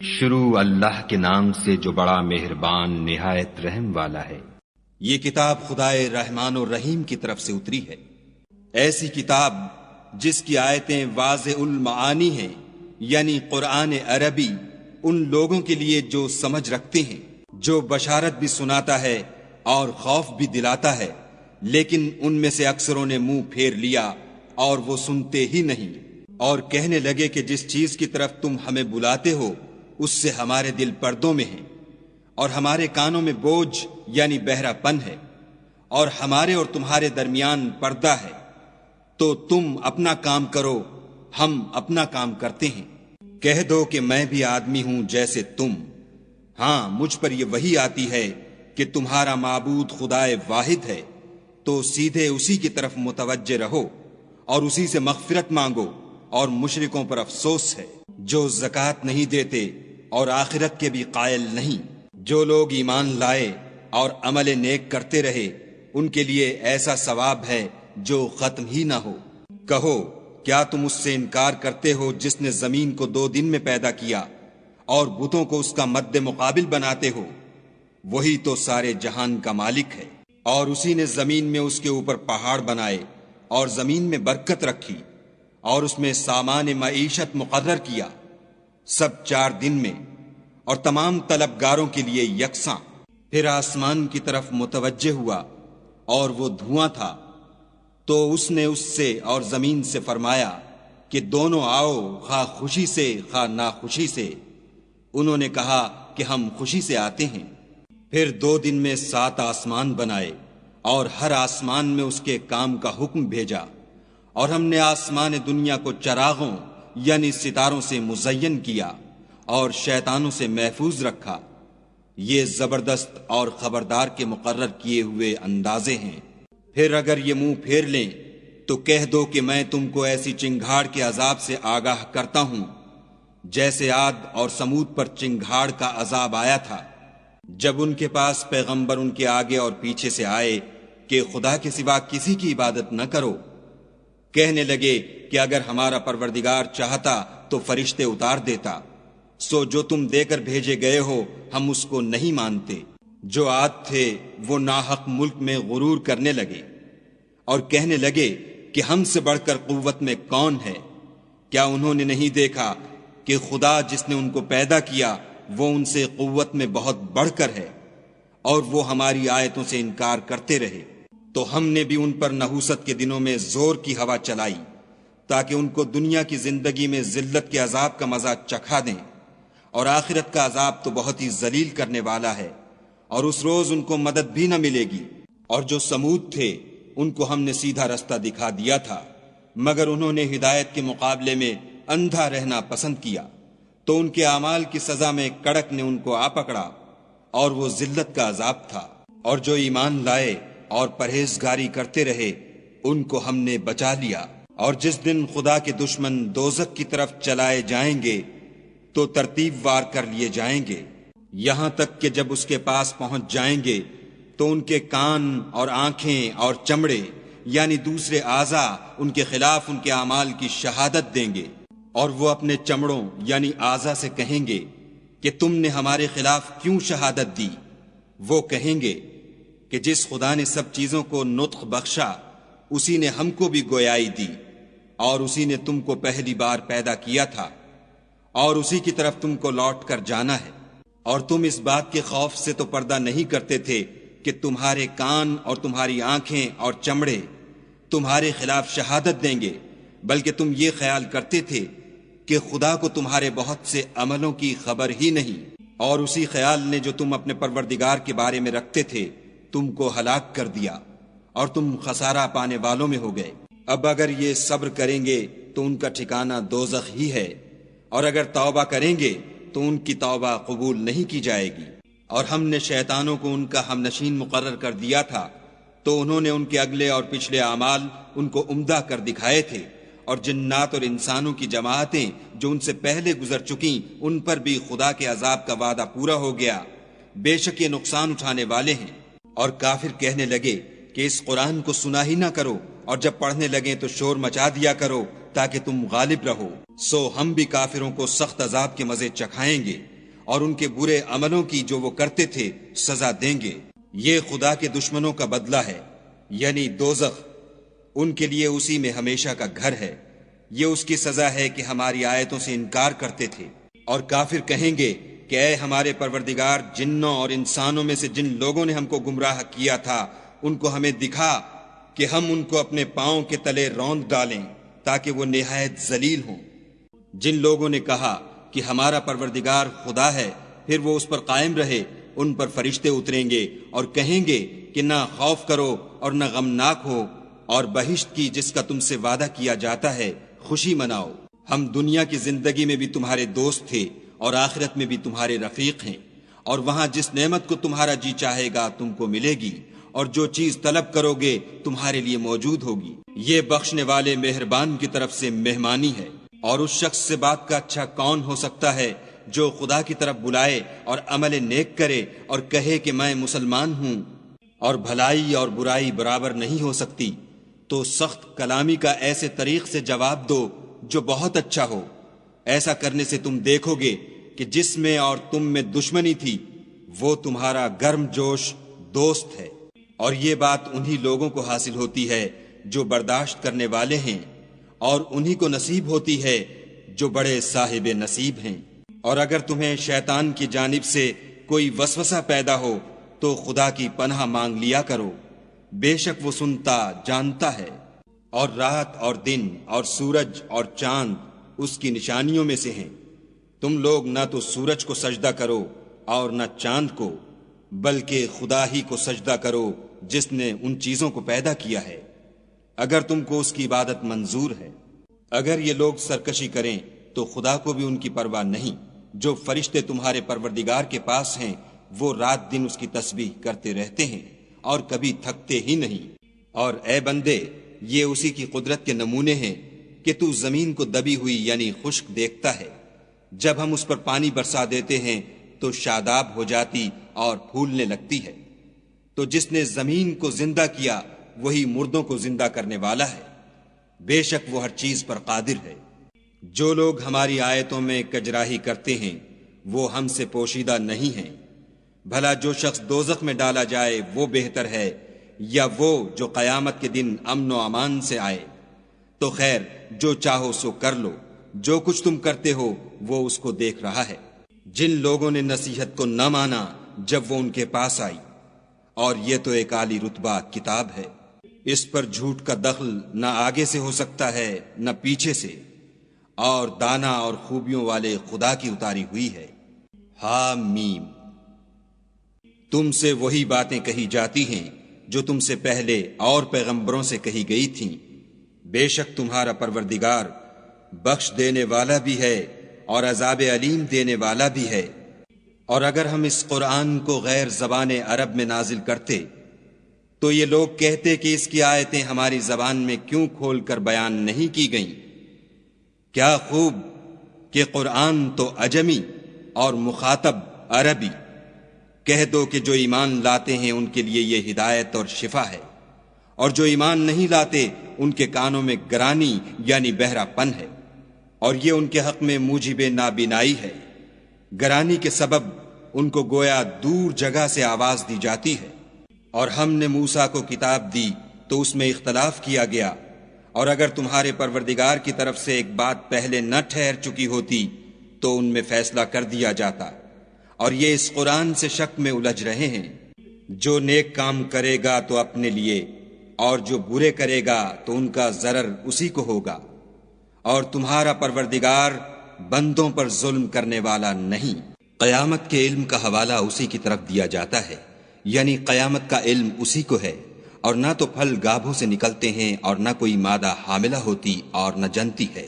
شروع اللہ کے نام سے جو بڑا مہربان نہایت رحم والا ہے۔ یہ کتاب خدائے رحمان و رحیم کی طرف سے اتری ہے، ایسی کتاب جس کی آیتیں واضح المعانی ہیں، یعنی قرآن عربی ان لوگوں کے لیے جو سمجھ رکھتے ہیں، جو بشارت بھی سناتا ہے اور خوف بھی دلاتا ہے، لیکن ان میں سے اکثروں نے منہ پھیر لیا اور وہ سنتے ہی نہیں، اور کہنے لگے کہ جس چیز کی طرف تم ہمیں بلاتے ہو اس سے ہمارے دل پردوں میں ہیں، اور ہمارے کانوں میں بوجھ یعنی بہرا پن ہے، اور ہمارے اور تمہارے درمیان پردہ ہے، تو تم اپنا کام کرو، ہم اپنا کام کرتے ہیں۔ کہہ دو کہ میں بھی آدمی ہوں جیسے تم، ہاں مجھ پر یہ وحی آتی ہے کہ تمہارا معبود خدائے واحد ہے، تو سیدھے اسی کی طرف متوجہ رہو اور اسی سے مغفرت مانگو، اور مشرکوں پر افسوس ہے جو زکوٰۃ نہیں دیتے اور آخرت کے بھی قائل نہیں۔ جو لوگ ایمان لائے اور عمل نیک کرتے رہے ان کے لیے ایسا ثواب ہے جو ختم ہی نہ ہو۔ کہو کیا تم اس سے انکار کرتے ہو جس نے زمین کو 2 دن میں پیدا کیا اور بتوں کو اس کا مد مقابل بناتے ہو؟ وہی تو سارے جہان کا مالک ہے، اور اسی نے زمین میں اس کے اوپر پہاڑ بنائے اور زمین میں برکت رکھی اور اس میں سامان معیشت مقرر کیا، سب 4 دن میں، اور تمام طلبگاروں کے لیے یکساں۔ پھر آسمان کی طرف متوجہ ہوا اور وہ دھواں تھا، تو اس نے اس سے اور زمین سے فرمایا کہ دونوں آؤ، خواہ خوشی سے خواہ ناخوشی سے۔ انہوں نے کہا کہ ہم خوشی سے آتے ہیں۔ پھر 2 دن میں 7 آسمان بنائے اور ہر آسمان میں اس کے کام کا حکم بھیجا، اور ہم نے آسمان دنیا کو چراغوں یعنی ستاروں سے مزین کیا اور شیطانوں سے محفوظ رکھا۔ یہ زبردست اور خبردار کے مقرر کیے ہوئے اندازے ہیں۔ پھر اگر یہ منہ پھیر لیں تو کہہ دو کہ میں تم کو ایسی چنگھاڑ کے عذاب سے آگاہ کرتا ہوں جیسے عاد اور سمود پر چنگھاڑ کا عذاب آیا تھا، جب ان کے پاس پیغمبر ان کے آگے اور پیچھے سے آئے کہ خدا کے سوا کسی کی عبادت نہ کرو۔ کہنے لگے کہ اگر ہمارا پروردگار چاہتا تو فرشتے اتار دیتا، سو جو تم دے کر بھیجے گئے ہو ہم اس کو نہیں مانتے۔ جو عاد تھے وہ ناحق ملک میں غرور کرنے لگے اور کہنے لگے کہ ہم سے بڑھ کر قوت میں کون ہے؟ کیا انہوں نے نہیں دیکھا کہ خدا جس نے ان کو پیدا کیا وہ ان سے قوت میں بہت بڑھ کر ہے، اور وہ ہماری آیتوں سے انکار کرتے رہے۔ تو ہم نے بھی ان پر نحوست کے دنوں میں زور کی ہوا چلائی تاکہ ان کو دنیا کی زندگی میں ذلت کے عذاب کا مزہ چکھا دیں، اور آخرت کا عذاب تو بہت ہی ذلیل کرنے والا ہے، اور اس روز ان کو مدد بھی نہ ملے گی۔ اور جو سمود تھے ان کو ہم نے سیدھا رستہ دکھا دیا تھا، مگر انہوں نے ہدایت کے مقابلے میں اندھا رہنا پسند کیا، تو ان کے اعمال کی سزا میں کڑک نے ان کو آ پکڑا، اور وہ ذلت کا عذاب تھا۔ اور جو ایمان لائے اور پرہیزگاری کرتے رہے ان کو ہم نے بچا لیا۔ اور جس دن خدا کے دشمن دوزخ کی طرف چلائے جائیں گے تو ترتیب وار کر لیے جائیں گے، یہاں تک کہ جب اس کے پاس پہنچ جائیں گے تو ان کے کان اور آنکھیں اور چمڑے یعنی دوسرے اعضاء ان کے خلاف ان کے اعمال کی شہادت دیں گے، اور وہ اپنے چمڑوں یعنی اعضاء سے کہیں گے کہ تم نے ہمارے خلاف کیوں شہادت دی؟ وہ کہیں گے کہ جس خدا نے سب چیزوں کو نطق بخشا اسی نے ہم کو بھی گویائی دی، اور اسی نے تم کو پہلی بار پیدا کیا تھا، اور اسی کی طرف تم کو لوٹ کر جانا ہے۔ اور تم اس بات کے خوف سے تو پردہ نہیں کرتے تھے کہ تمہارے کان اور تمہاری آنکھیں اور چمڑے تمہارے خلاف شہادت دیں گے، بلکہ تم یہ خیال کرتے تھے کہ خدا کو تمہارے بہت سے عملوں کی خبر ہی نہیں، اور اسی خیال نے جو تم اپنے پروردگار کے بارے میں رکھتے تھے تم کو ہلاک کر دیا، اور تم خسارہ پانے والوں میں ہو گئے۔ اب اگر یہ صبر کریں گے تو ان کا ٹھکانہ دوزخ ہی ہے، اور اگر توبہ کریں گے تو ان کی توبہ قبول نہیں کی جائے گی۔ اور ہم نے شیطانوں کو ان کا ہم نشین مقرر کر دیا تھا، تو انہوں نے ان کے اگلے اور پچھلے اعمال ان کو عمدہ کر دکھائے تھے، اور جنات اور انسانوں کی جماعتیں جو ان سے پہلے گزر چکیں ان پر بھی خدا کے عذاب کا وعدہ پورا ہو گیا، بے شک یہ نقصان اٹھانے والے ہیں۔ اور کافر کہنے لگے کہ اس قرآن کو سنا ہی نہ کرو، اور جب پڑھنے لگیں تو شور مچا دیا کرو، تاکہ تم غالب رہو، سو ہم بھی کافروں کو سخت عذاب کے مزے چکھائیں گے اور ان کے برے عملوں کی جو وہ کرتے تھے سزا دیں گے۔ یہ خدا کے دشمنوں کا بدلہ ہے، یعنی دوزخ، ان کے لیے اسی میں ہمیشہ کا گھر ہے۔ یہ اس کی سزا ہے کہ ہماری آیتوں سے انکار کرتے تھے۔ اور کافر کہیں گے کہ اے ہمارے پروردگار، جنوں اور انسانوں میں سے جن لوگوں نے ہم کو گمراہ کیا تھا ان کو ہمیں دکھا کہ ہم ان کو اپنے پاؤں کے تلے روند ڈالیں تاکہ وہ نہایت ذلیل ہوں۔ جن لوگوں نے کہا کہ ہمارا پروردگار خدا ہے، پھر وہ اس پر قائم رہے، ان پر فرشتے اتریں گے اور کہیں گے کہ نہ خوف کرو اور نہ غمناک ہو، اور بہشت کی جس کا تم سے وعدہ کیا جاتا ہے خوشی مناؤ۔ ہم دنیا کی زندگی میں بھی تمہارے دوست تھے اور آخرت میں بھی تمہارے رفیق ہیں، اور وہاں جس نعمت کو تمہارا جی چاہے گا تم کو ملے گی، اور جو چیز طلب کرو گے تمہارے لیے موجود ہوگی۔ یہ بخشنے والے مہربان کی طرف سے مہمانی ہے۔ اور اس شخص سے بات کا اچھا کون ہو سکتا ہے جو خدا کی طرف بلائے اور عمل نیک کرے اور کہے کہ میں مسلمان ہوں، اور بھلائی اور برائی برابر نہیں ہو سکتی، تو سخت کلامی کا ایسے طریق سے جواب دو جو بہت اچھا ہو۔ ایسا کرنے سے تم دیکھو گے کہ جس میں اور تم میں دشمنی تھی وہ تمہارا گرم جوش دوست ہے، اور یہ بات انہی لوگوں کو حاصل ہوتی ہے جو برداشت کرنے والے ہیں، اور انہی کو نصیب ہوتی ہے جو بڑے صاحب نصیب ہیں۔ اور اگر تمہیں شیطان کی جانب سے کوئی وسوسہ پیدا ہو تو خدا کی پناہ مانگ لیا کرو، بے شک وہ سنتا جانتا ہے۔ اور رات اور دن اور سورج اور چاند اس کی نشانیوں میں سے ہیں۔ تم لوگ نہ تو سورج کو سجدہ کرو اور نہ چاند کو، بلکہ خدا ہی کو سجدہ کرو جس نے ان چیزوں کو پیدا کیا ہے، اگر تم کو اس کی عبادت منظور ہے۔ اگر یہ لوگ سرکشی کریں تو خدا کو بھی ان کی پرواہ نہیں۔ جو فرشتے تمہارے پروردگار کے پاس ہیں وہ رات دن اس کی تسبیح کرتے رہتے ہیں اور کبھی تھکتے ہی نہیں۔ اور اے بندے، یہ اسی کی قدرت کے نمونے ہیں کہ تو زمین کو دبی ہوئی یعنی خشک دیکھتا ہے، جب ہم اس پر پانی برسا دیتے ہیں تو شاداب ہو جاتی اور پھولنے لگتی ہے۔ تو جس نے زمین کو زندہ کیا وہی مردوں کو زندہ کرنے والا ہے، بے شک وہ ہر چیز پر قادر ہے۔ جو لوگ ہماری آیتوں میں کجراہی کرتے ہیں وہ ہم سے پوشیدہ نہیں ہیں۔ بھلا جو شخص دوزخ میں ڈالا جائے وہ بہتر ہے یا وہ جو قیامت کے دن امن و امان سے آئے؟ تو خیر، جو چاہو سو کر لو، جو کچھ تم کرتے ہو وہ اس کو دیکھ رہا ہے۔ جن لوگوں نے نصیحت کو نہ مانا جب وہ ان کے پاس آئی، اور یہ تو ایک عالی رتبہ کتاب ہے، اس پر جھوٹ کا دخل نہ آگے سے ہو سکتا ہے نہ پیچھے سے، اور دانا اور خوبیوں والے خدا کی اتاری ہوئی ہے۔ حامیم۔ تم سے وہی باتیں کہی جاتی ہیں جو تم سے پہلے اور پیغمبروں سے کہی گئی تھیں۔ بے شک تمہارا پروردگار بخش دینے والا بھی ہے اور عذاب علیم دینے والا بھی ہے۔ اور اگر ہم اس قرآن کو غیر زبان عرب میں نازل کرتے تو یہ لوگ کہتے کہ اس کی آیتیں ہماری زبان میں کیوں کھول کر بیان نہیں کی گئیں؟ کیا خوب کہ قرآن تو عجمی اور مخاطب عربی۔ کہہ دو کہ جو ایمان لاتے ہیں ان کے لیے یہ ہدایت اور شفا ہے، اور جو ایمان نہیں لاتے ان کے کانوں میں گرانی یعنی بہرا پن ہے، اور یہ ان کے حق میں موجب نابینائی ہے۔ گرانی کے سبب ان کو گویا دور جگہ سے آواز دی جاتی ہے۔ اور ہم نے موسیٰ کو کتاب دی تو اس میں اختلاف کیا گیا، اور اگر تمہارے پروردگار کی طرف سے ایک بات پہلے نہ ٹھہر چکی ہوتی تو ان میں فیصلہ کر دیا جاتا، اور یہ اس قرآن سے شک میں الجھ رہے ہیں۔ جو نیک کام کرے گا تو اپنے لیے، اور جو برے کرے گا تو ان کا ضرر اسی کو ہوگا، اور تمہارا پروردگار بندوں پر ظلم کرنے والا نہیں۔ قیامت کے علم کا حوالہ اسی کی طرف دیا جاتا ہے، یعنی قیامت کا علم اسی کو ہے، اور نہ تو پھل گابھوں سے نکلتے ہیں اور نہ کوئی مادہ حاملہ ہوتی اور نہ جنتی ہے،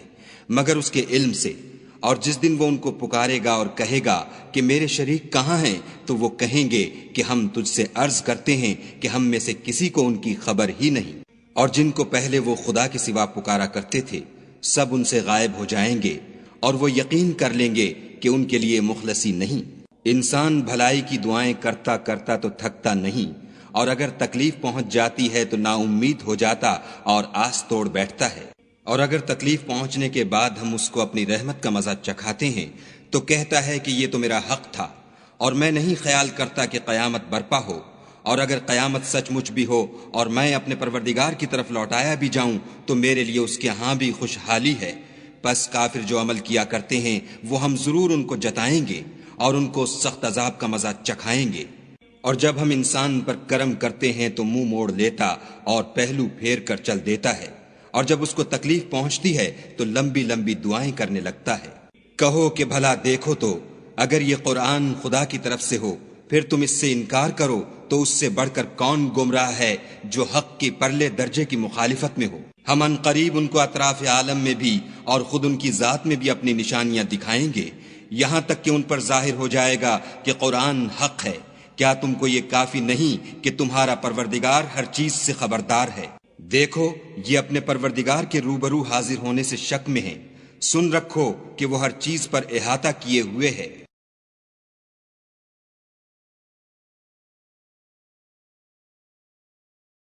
مگر اس کے علم سے۔ اور جس دن وہ ان کو پکارے گا اور کہے گا کہ میرے شریک کہاں ہیں، تو وہ کہیں گے کہ ہم تجھ سے عرض کرتے ہیں کہ ہم میں سے کسی کو ان کی خبر ہی نہیں۔ اور جن کو پہلے وہ خدا کے سوا پکارا کرتے تھے سب ان سے غائب ہو جائیں گے، اور وہ یقین کر لیں گے کہ ان کے لیے مخلصی نہیں۔ انسان بھلائی کی دعائیں کرتا کرتا تو تھکتا نہیں، اور اگر تکلیف پہنچ جاتی ہے تو نا امید ہو جاتا اور آس توڑ بیٹھتا ہے۔ اور اگر تکلیف پہنچنے کے بعد ہم اس کو اپنی رحمت کا مزہ چکھاتے ہیں تو کہتا ہے کہ یہ تو میرا حق تھا اور میں نہیں خیال کرتا کہ قیامت برپا ہو، اور اگر قیامت سچ مچ بھی ہو اور میں اپنے پروردگار کی طرف لوٹایا بھی جاؤں تو میرے لیے اس کے ہاں بھی خوشحالی ہے۔ پس کافر جو عمل کیا کرتے ہیں وہ ہم ضرور ان کو جتائیں گے اور ان کو سخت عذاب کا مزہ چکھائیں گے۔ اور جب ہم انسان پر کرم کرتے ہیں تو منہ موڑ لیتا اور پہلو پھیر کر چل دیتا ہے، اور جب اس کو تکلیف پہنچتی ہے تو لمبی لمبی دعائیں کرنے لگتا ہے۔ کہو کہ بھلا دیکھو تو اگر یہ قرآن خدا کی طرف سے ہو پھر تم اس سے انکار کرو تو اس سے بڑھ کر کون گمراہ ہے جو حق کی پرلے درجے کی مخالفت میں ہو۔ ہم ان قریب ان کو اطراف عالم میں بھی اور خود ان کی ذات میں بھی اپنی نشانیاں دکھائیں گے، یہاں تک کہ ان پر ظاہر ہو جائے گا کہ قرآن حق ہے۔ کیا تم کو یہ کافی نہیں کہ تمہارا پروردگار ہر چیز سے خبردار ہے؟ دیکھو یہ اپنے پروردگار کے روبرو حاضر ہونے سے شک میں ہیں، سن رکھو کہ وہ ہر چیز پر احاطہ کیے ہوئے ہے۔